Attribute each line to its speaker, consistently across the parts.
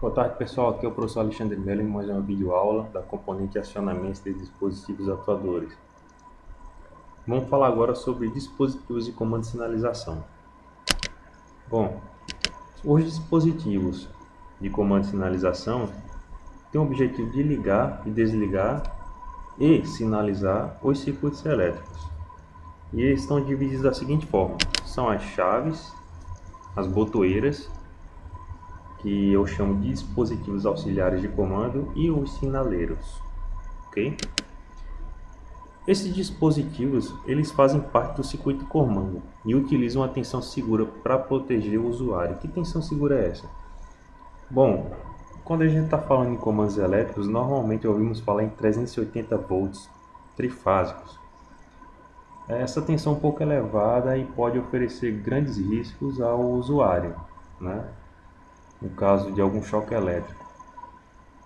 Speaker 1: Boa tarde, pessoal. Aqui é o professor Alexandre Mello em mais uma videoaula da componente acionamento de dispositivos atuadores. Vamos falar agora sobre dispositivos de comando de sinalização. Bom, os dispositivos de comando de sinalização têm o objetivo de ligar e desligar e sinalizar os circuitos elétricos. E eles estão divididos da seguinte forma: são as chaves, as botoeiras, que eu chamo de dispositivos auxiliares de comando, e os sinaleiros, ok? Esses dispositivos eles fazem parte do circuito de comando e utilizam a tensão segura para proteger o usuário. Que tensão segura é essa? Bom, quando a gente está falando em comandos elétricos, normalmente ouvimos falar em 380 volts trifásicos. Essa tensão é um pouco elevada e pode oferecer grandes riscos ao usuário, né? No caso de algum choque elétrico.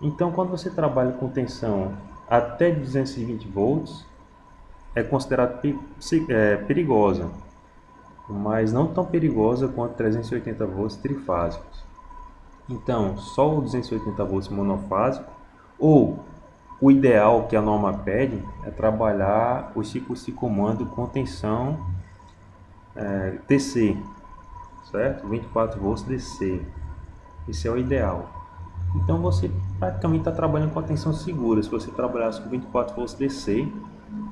Speaker 1: Então, quando você trabalha com tensão até 220 volts, é considerada perigosa, mas não tão perigosa quanto 380 volts trifásicos. Então, só o 280 volts monofásico, ou o ideal que a norma pede é trabalhar os ciclos de comando com tensão DC, certo? 24 volts DC. Esse é o ideal. Então você praticamente está trabalhando com a tensão segura. Se você trabalhasse com 24 volts DC,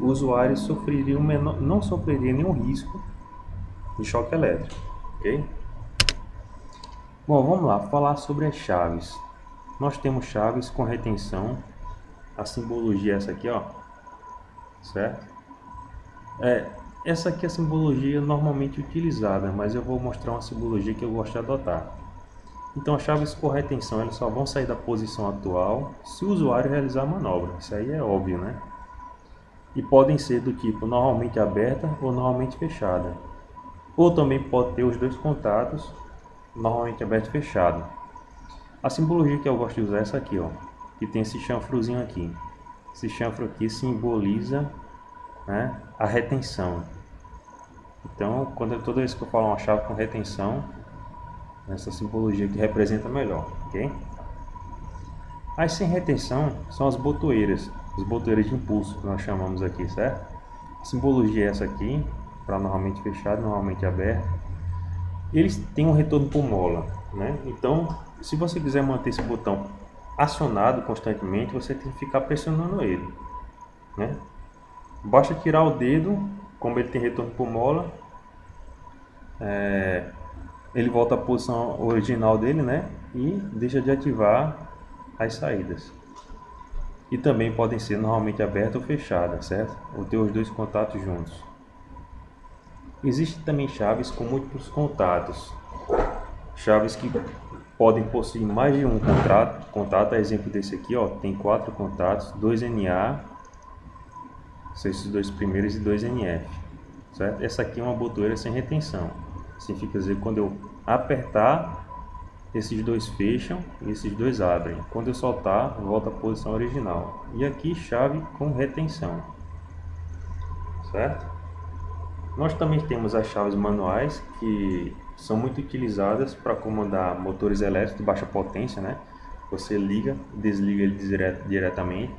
Speaker 1: o usuário não sofreria nenhum risco de choque elétrico, ok? Bom, vamos lá, falar sobre as chaves. Nós temos chaves com retenção, a simbologia é essa aqui, ó, certo? Essa aqui é a simbologia normalmente utilizada, mas eu vou mostrar uma simbologia que eu gosto de adotar. Então, as chaves com retenção elas só vão sair da posição atual se o usuário realizar a manobra. Isso aí é óbvio, né? E podem ser do tipo normalmente aberta ou normalmente fechada. Ou também pode ter os dois contatos, normalmente aberto e fechado. A simbologia que eu gosto de usar é essa aqui, ó, que tem esse chanfrozinho aqui. Esse chanfro aqui simboliza, né, a retenção. Então, toda vez que eu falo uma chave com retenção, essa simbologia que representa melhor, ok? As sem retenção são as botoeiras de impulso que nós chamamos aqui, certo? A simbologia é essa aqui, para normalmente fechado, normalmente aberto. Eles têm um retorno por mola, né? Então, se você quiser manter esse botão acionado constantemente, você tem que ficar pressionando ele, né? Basta tirar o dedo, como ele tem retorno por mola, ele volta à posição original dele, né? E deixa de ativar as saídas. E também podem ser normalmente abertas ou fechadas, certo? Ou ter os dois contatos juntos. Existem também chaves com múltiplos contatos. Chaves que podem possuir mais de um contato. Exemplo desse aqui, ó, tem 4 contatos, 2 NA, são esses dois primeiros, e 2 NF, certo? Essa aqui é uma botoeira sem retenção. Significa dizer que quando eu apertar, esses dois fecham e esses dois abrem. Quando eu soltar, volta à posição original. E aqui chave com retenção, certo? Nós também temos as chaves manuais, que são muito utilizadas para comandar motores elétricos de baixa potência, né? Você liga e desliga ele diretamente.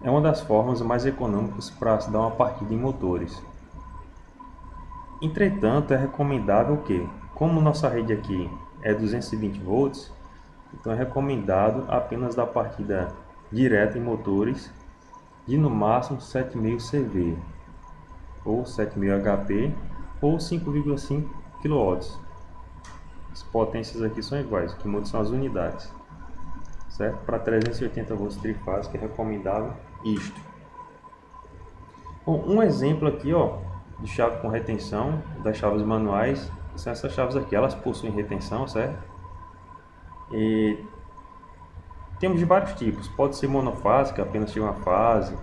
Speaker 1: É uma das formas mais econômicas para se dar uma partida em motores. Entretanto, é recomendável que, como nossa rede aqui é 220 volts, então é recomendado apenas dar partida direta em motores de no máximo 7,5 CV, ou 7,5 HP, ou 5,5 kW. As potências aqui são iguais, o que muda são as unidades, certo? Para 380 volts trifásico é recomendável isto. Bom, um exemplo aqui, ó, de chave com retenção das chaves manuais são essas chaves aqui. Elas possuem retenção, certo? E temos de vários tipos. Pode ser monofásica, apenas ter uma fase,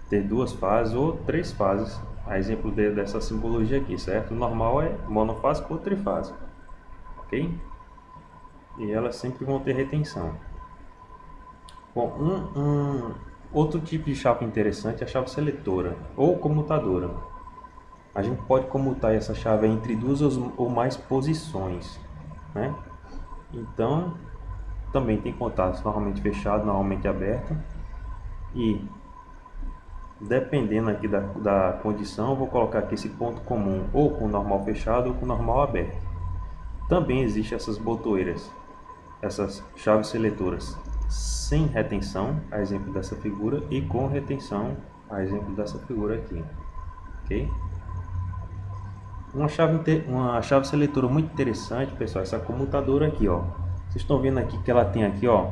Speaker 1: ter 2 fases ou 3 fases. A exemplo dessa simbologia aqui, certo? O normal é monofásico ou trifásico, ok? E elas sempre vão ter retenção. Bom, outro tipo de chave interessante é a chave seletora ou comutadora. a gente pode comutar essa chave entre duas ou mais posições, né? Então, também tem contatos normalmente fechados, normalmente abertos, e dependendo aqui da condição, eu vou colocar aqui esse ponto comum ou com normal fechado ou com normal aberto. Também existem essas botoeiras, essas chaves seletoras sem retenção, a exemplo dessa figura, e com retenção, a exemplo dessa figura aqui, ok? Uma chave seletora muito interessante, pessoal, essa comutadora aqui, ó. Vocês estão vendo aqui que ela tem aqui, ó,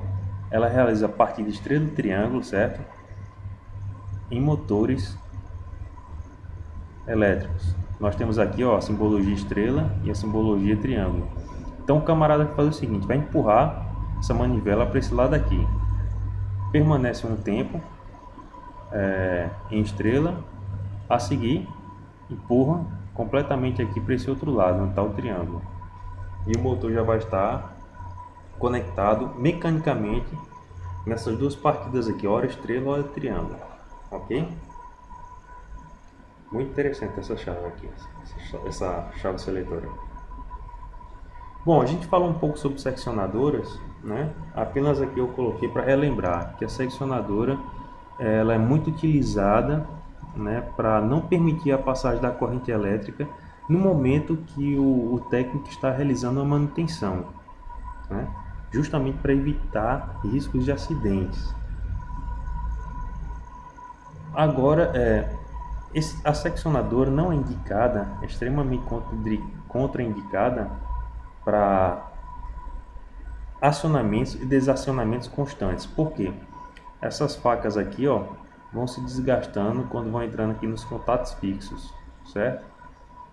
Speaker 1: ela realiza a parte de estrela e triângulo, certo? Em motores elétricos. Nós temos aqui, ó, a simbologia estrela e a simbologia triângulo. Então o camarada vai fazer o seguinte, vai empurrar essa manivela para esse lado aqui. Permanece um tempo em estrela, a seguir empurra completamente aqui para esse outro lado, onde está o triângulo. E o motor já vai estar conectado mecanicamente nessas duas partidas aqui, hora estrela, hora triângulo, ok? Muito interessante essa chave aqui, essa chave seletora. Bom, a gente falou um pouco sobre seccionadoras, né? Apenas aqui eu coloquei para relembrar que a seccionadora ela é muito utilizada, né, para não permitir a passagem da corrente elétrica no momento que o técnico está realizando a manutenção, né? Justamente para evitar riscos de acidentes. Agora, a seccionadora não é indicada, é extremamente contraindicada para acionamentos e desacionamentos constantes. Por quê? Essas facas aqui, ó, vão se desgastando quando vão entrando aqui nos contatos fixos, certo?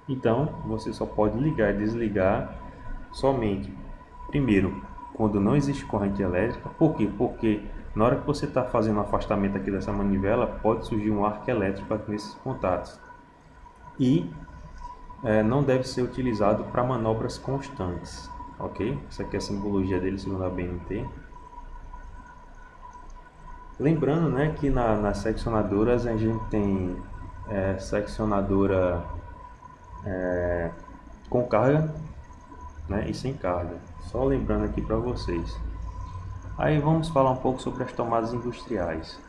Speaker 1: Então, você só pode ligar e desligar somente, primeiro, quando não existe corrente elétrica. Por quê? Porque na hora que você está fazendo o afastamento aqui dessa manivela, pode surgir um arco elétrico aqui nesses contatos. E não deve ser utilizado para manobras constantes, ok? Essa aqui é a simbologia dele segundo a BNT. Lembrando, né, que nas seccionadoras a gente tem seccionadora com carga, né, e sem carga. Só lembrando aqui para vocês. Aí vamos falar um pouco sobre as tomadas industriais.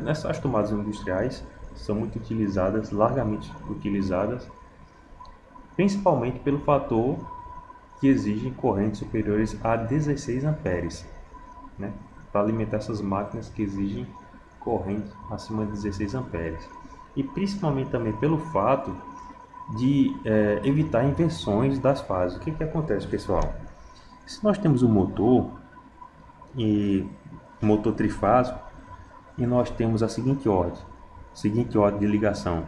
Speaker 1: Essas tomadas industriais são muito utilizadas, largamente utilizadas, principalmente pelo fator que exigem correntes superiores a 16 amperes, né, para alimentar essas máquinas que exigem corrente acima de 16 amperes. E principalmente também pelo fato de evitar inversões das fases. O que acontece, pessoal? Se nós temos um motor trifásico e nós temos a seguinte ordem de ligação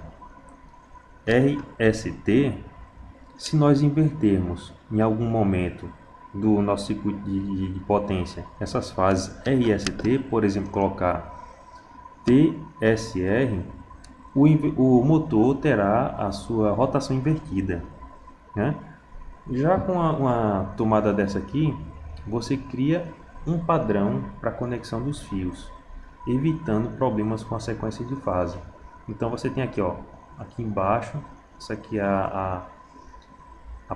Speaker 1: RST, se nós invertermos em algum momento do nosso circuito de potência essas fases RST, por exemplo, colocar TSR, o motor terá a sua rotação invertida, né? Já com uma tomada dessa aqui, você cria um padrão para a conexão dos fios, evitando problemas com a sequência de fase. Então você tem aqui, ó, aqui embaixo, isso aqui é a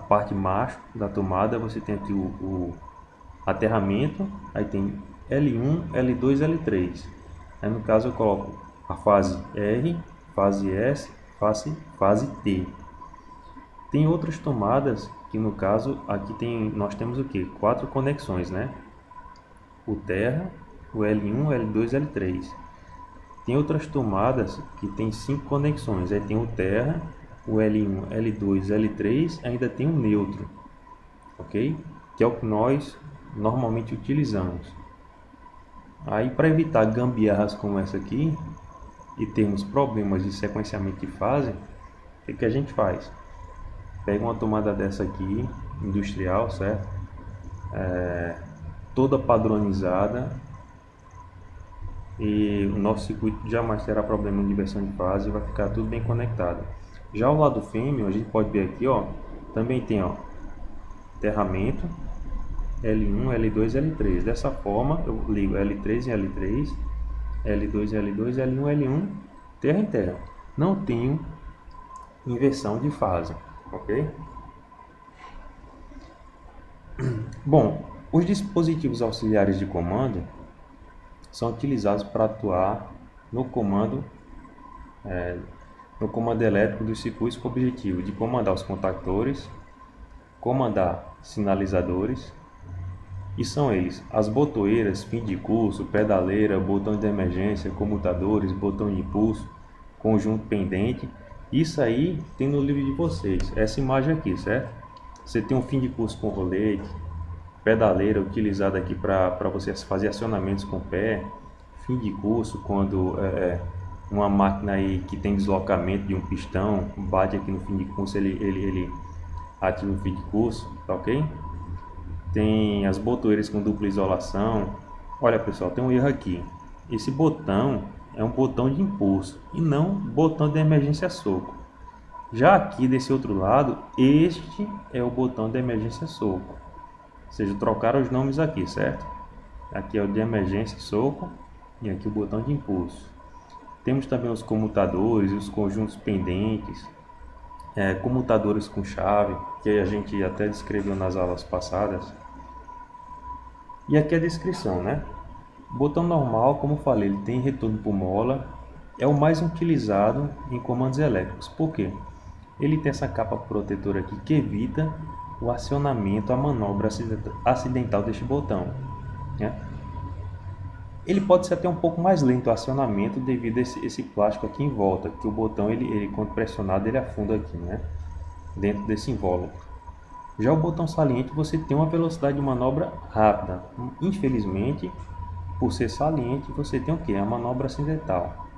Speaker 1: parte macho da tomada, você tem aqui o aterramento, aí tem L1, L2, L3. Aí no caso eu coloco a fase R, fase S, fase T. Tem outras tomadas que no caso aqui nós temos o que? 4 conexões, né? O terra, o L1, L2, L3. Tem outras tomadas que tem 5 conexões, aí tem o terra, o L1, L2, L3, ainda tem um neutro, ok? Que é o que nós normalmente utilizamos. Aí para evitar gambiarras como essa aqui e termos problemas de sequenciamento de fase, o que a gente faz? Pega uma tomada dessa aqui, industrial, certo? Toda padronizada, e o nosso circuito jamais terá problema de inversão de fase, vai ficar tudo bem conectado. Já o lado fêmea, a gente pode ver aqui, ó, também tem, ó, aterramento, L1, L2, L3. Dessa forma, eu ligo L3 em L3, L2 em L2, L1 em L1, terra em terra. Não tenho inversão de fase, ok? Bom, os dispositivos auxiliares de comando são utilizados para atuar no comando, no comando elétrico dos circuitos com o objetivo de comandar os contactores, comandar sinalizadores, e são eles as botoeiras, fim de curso, pedaleira, botão de emergência, comutadores, botão de impulso, conjunto pendente. Isso aí tem no livro de vocês, essa imagem aqui, certo? Você tem um fim de curso com rolete, pedaleira utilizada aqui para você fazer acionamentos com o pé, fim de curso quando uma máquina aí que tem deslocamento de um pistão bate aqui no fim de curso, ele ativa o fim de curso, tá ok? Tem as botoeiras com dupla isolação. Olha pessoal, tem um erro aqui. Esse botão é um botão de impulso e não botão de emergência soco. Já aqui desse outro lado, este é o botão de emergência soco. Ou seja, trocaram os nomes aqui, certo? Aqui é o de emergência soco e aqui o botão de impulso. Temos também os comutadores e os conjuntos pendentes, comutadores com chave, que a gente até descreveu nas aulas passadas. E aqui a descrição, né? Botão normal, como falei, ele tem retorno por mola, é o mais utilizado em comandos elétricos. Por quê? Ele tem essa capa protetora aqui que evita o acionamento, a manobra acidental deste botão, né? Ele pode ser até um pouco mais lento o acionamento devido a esse plástico aqui em volta, que o botão, ele quando pressionado, ele afunda aqui, né? Dentro desse invólucro. Já o botão saliente, você tem uma velocidade de manobra rápida. Infelizmente, por ser saliente, você tem o que? A manobra acidental.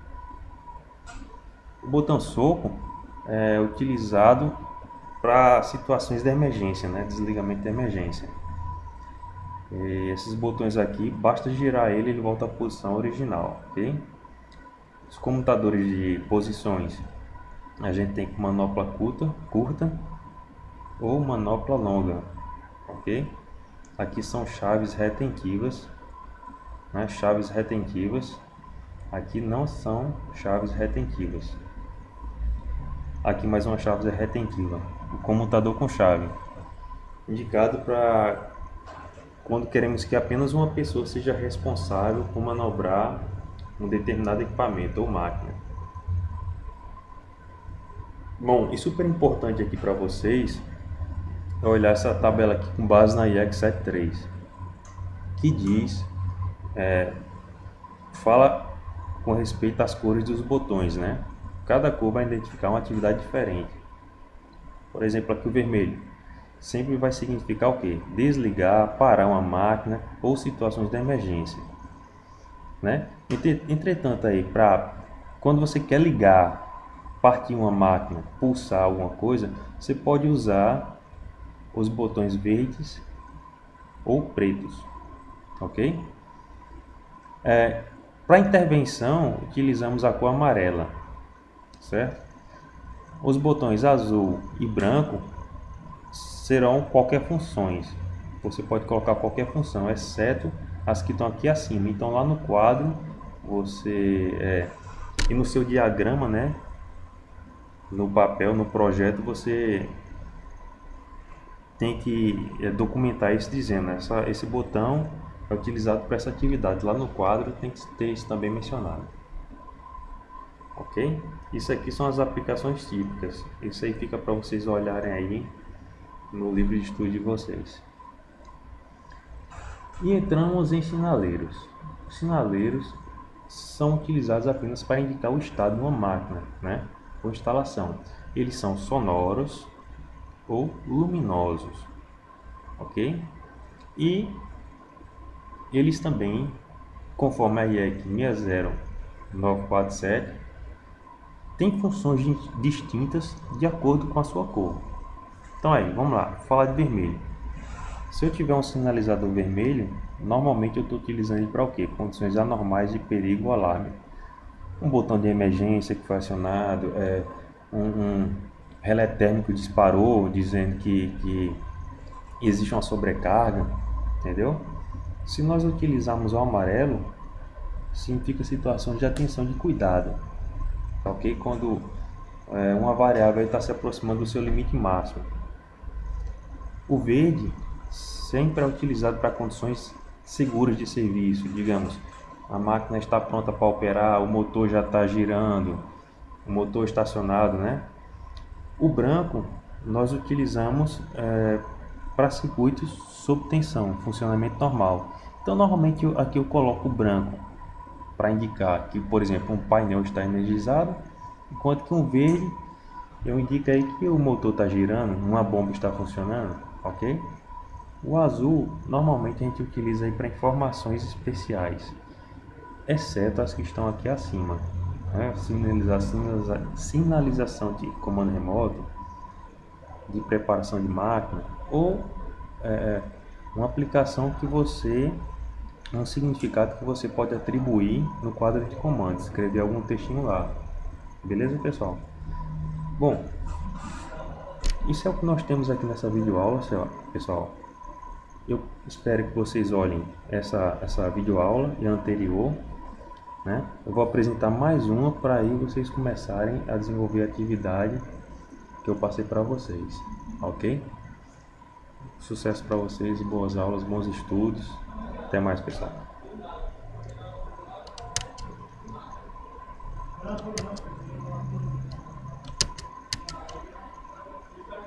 Speaker 1: O botão soco é utilizado para situações de emergência, né? Desligamento de emergência. E esses botões aqui, basta girar ele volta à posição original, ok? Os comutadores de posições, a gente tem manopla curta ou manopla longa, ok? Aqui são chaves retentivas, né? Chaves retentivas. Aqui não são chaves retentivas. Aqui mais uma chave retentiva. O comutador com chave, indicado para quando queremos que apenas uma pessoa seja responsável por manobrar um determinado equipamento ou máquina. Bom, e super importante aqui para vocês é olhar essa tabela aqui com base na IEC 73, que diz, fala com respeito às cores dos botões, né? Cada cor vai identificar uma atividade diferente. Por exemplo, aqui o vermelho sempre vai significar o quê? Desligar, parar uma máquina ou situações de emergência, né? Entretanto, aí, quando você quer ligar, partir uma máquina, pulsar alguma coisa, você pode usar os botões verdes ou pretos, ok? Para intervenção, utilizamos a cor amarela, certo? Os botões azul e branco serão qualquer funções. Você pode colocar qualquer função, exceto as que estão aqui acima. Então lá no quadro, você e no seu diagrama, né? No papel, no projeto, você tem que documentar isso dizendo, esse botão é utilizado para essa atividade. Lá no quadro tem que ter isso também mencionado. Ok? Isso aqui são as aplicações típicas. Isso aí fica para vocês olharem aí no livro de estudo de vocês. E entramos em sinaleiros. Os sinaleiros são utilizados apenas para indicar o estado de uma máquina, né? Ou instalação. Eles são sonoros ou luminosos, ok? E eles também, conforme a IEC 60947, têm funções distintas de acordo com a sua cor. Então aí, vamos lá, falar de vermelho. Se eu tiver um sinalizador vermelho, normalmente eu estou utilizando ele para o quê? Condições anormais de perigo ou alarme. Um botão de emergência que foi acionado, um relé térmico disparou dizendo que existe uma sobrecarga, entendeu? Se nós utilizarmos o amarelo, significa situação de atenção, de cuidado, tá ok? Quando uma variável está se aproximando do seu limite máximo. O verde sempre é utilizado para condições seguras de serviço, digamos, a máquina está pronta para operar, o motor já está girando, o motor estacionado, né? O branco nós utilizamos para circuitos sob tensão, funcionamento normal. Então normalmente aqui eu coloco o branco para indicar que, por exemplo, um painel está energizado, enquanto que um verde eu indico aí que o motor está girando, uma bomba está funcionando, ok? O azul normalmente a gente utiliza aí para informações especiais, exceto as que estão aqui acima, né? Sinalização de comando remoto, de preparação de máquina, ou uma aplicação que você, um significado que você pode atribuir no quadro de comandos, escrever algum textinho lá. Beleza, pessoal? Bom, isso é o que nós temos aqui nessa videoaula, pessoal. Eu espero que vocês olhem essa videoaula e a anterior, né? Eu vou apresentar mais uma para aí vocês começarem a desenvolver a atividade que eu passei para vocês, ok? Sucesso para vocês, boas aulas, bons estudos. Até mais, pessoal.